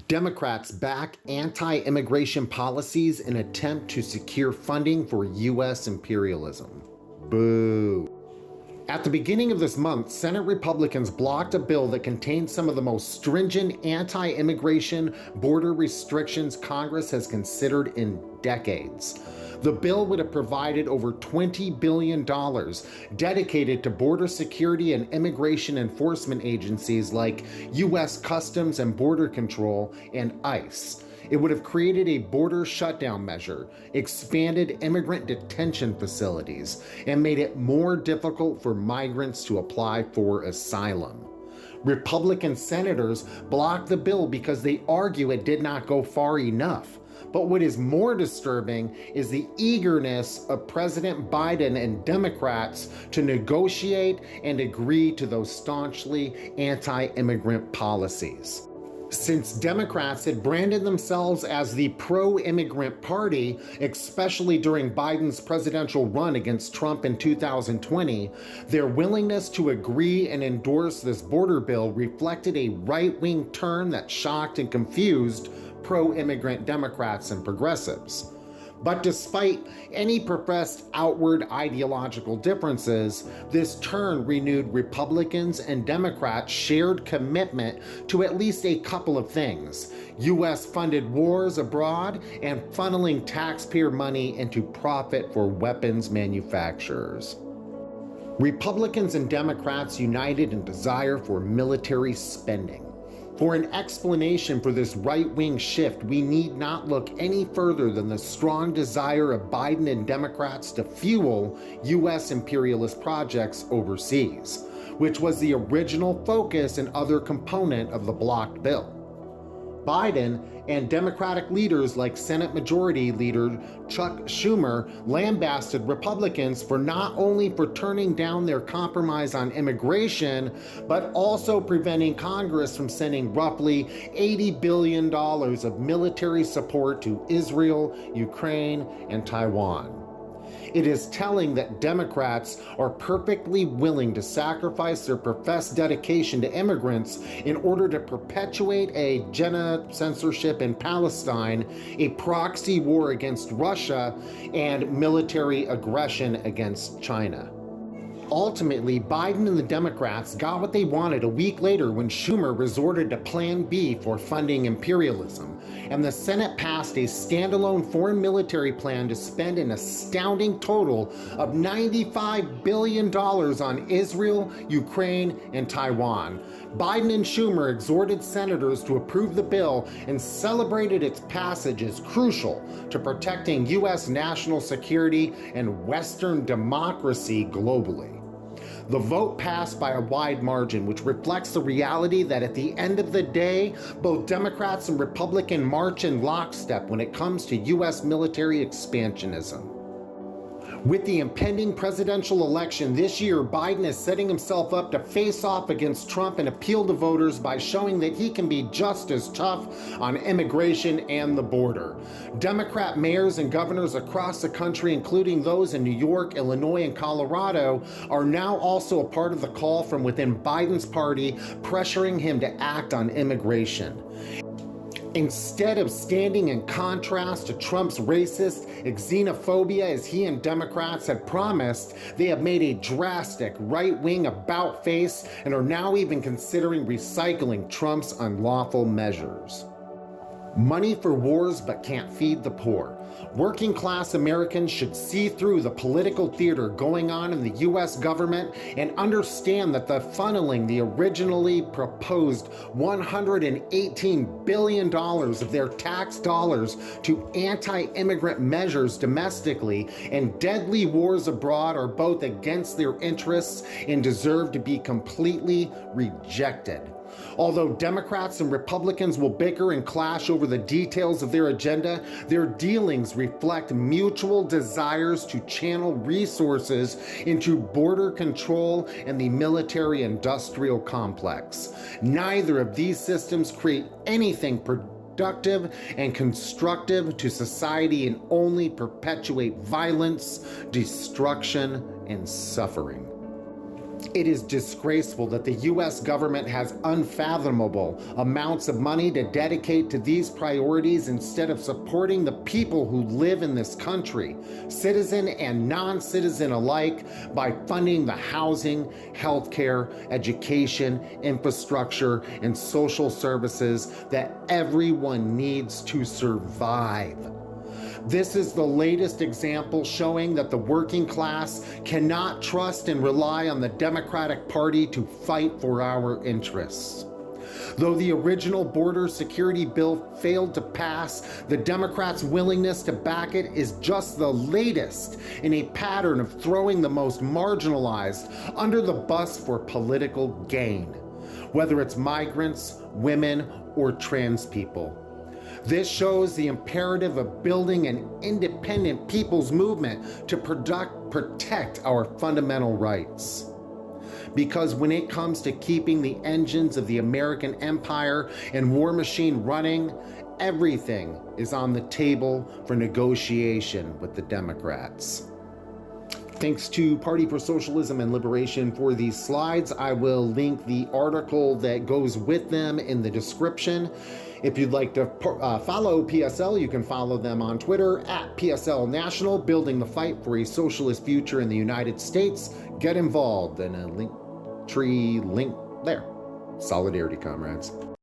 Democrats back anti-immigration policies in attempt to secure funding for U.S. imperialism. Boo. At the beginning of this month, Senate Republicans blocked a bill that contained some of the most stringent anti-immigration border restrictions Congress has considered in decades. The bill would have provided over $20 billion dedicated to border security and immigration enforcement agencies like U.S. Customs and Border Control and ICE. It would have created a border shutdown measure, expanded immigrant detention facilities, and made it more difficult for migrants to apply for asylum. Republican senators blocked the bill because they argue it did not go far enough. But what is more disturbing is the eagerness of President Biden and Democrats to negotiate and agree to those staunchly anti-immigrant policies. Since Democrats had branded themselves as the pro-immigrant party, especially during Biden's presidential run against Trump in 2020, their willingness to agree and endorse this border bill reflected a right-wing turn that shocked and confused pro-immigrant Democrats and progressives. But despite any professed outward ideological differences, this turn renewed Republicans and Democrats' shared commitment to at least a couple of things: U.S.-funded wars abroad and funneling taxpayer money into profit for weapons manufacturers. Republicans and Democrats united in desire for military spending. For an explanation for this right-wing shift, we need not look any further than the strong desire of Biden and Democrats to fuel U.S. imperialist projects overseas, which was the original focus and other component of the blocked bill. Biden and Democratic leaders like Senate Majority Leader Chuck Schumer lambasted Republicans for not only for turning down their compromise on immigration, but also preventing Congress from sending roughly $80 billion of military support to Israel, Ukraine, and Taiwan. It is telling that Democrats are perfectly willing to sacrifice their professed dedication to immigrants in order to perpetuate a censorship in Palestine, a proxy war against Russia, and military aggression against China. Ultimately, Biden and the Democrats got what they wanted a week later when Schumer resorted to Plan B for funding imperialism, and the Senate passed a standalone foreign military plan to spend an astounding total of $95 billion on Israel, Ukraine, and Taiwan. Biden and Schumer exhorted senators to approve the bill and celebrated its passage as crucial to protecting U.S. national security and Western democracy globally. The vote passed by a wide margin, which reflects the reality that at the end of the day, both Democrats and Republicans march in lockstep when it comes to U.S. military expansionism. With the impending presidential election this year, Biden is setting himself up to face off against Trump and appeal to voters by showing that he can be just as tough on immigration and the border. Democrat mayors and governors across the country, including those in New York, Illinois, and Colorado, are now also a part of the call from within Biden's party, pressuring him to act on immigration. Instead of standing in contrast to Trump's racist xenophobia as he and Democrats had promised, they have made a drastic right-wing about-face and are now even considering recycling Trump's unlawful measures. Money for wars but can't feed the poor. Working class Americans should see through the political theater going on in the U.S. government and understand that the funneling the originally proposed $118 billion of their tax dollars to anti-immigrant measures domestically and deadly wars abroad are both against their interests and deserve to be completely rejected. Although Democrats and Republicans will bicker and clash over the details of their agenda, their dealings reflect mutual desires to channel resources into border control and the military-industrial complex. Neither of these systems create anything productive and constructive to society and only perpetuate violence, destruction, and suffering. It is disgraceful that the US government has unfathomable amounts of money to dedicate to these priorities instead of supporting the people who live in this country, citizen and non-citizen alike, by funding the housing, healthcare, education, infrastructure, and social services that everyone needs to survive. This is the latest example showing that the working class cannot trust and rely on the Democratic Party to fight for our interests. Though the original border security bill failed to pass, the Democrats' willingness to back it is just the latest in a pattern of throwing the most marginalized under the bus for political gain, whether it's migrants, women, or trans people. This shows the imperative of building an independent people's movement to protect our fundamental rights. Because when it comes to keeping the engines of the American empire and war machine running, everything is on the table for negotiation with the Democrats. Thanks to Party for Socialism and Liberation for these slides. I will link the article that goes with them in the description. If you'd like to follow PSL, you can follow them on Twitter at PSL National, building the fight for a socialist future in the United States. Get involved, and a link tree link there. Solidarity, comrades.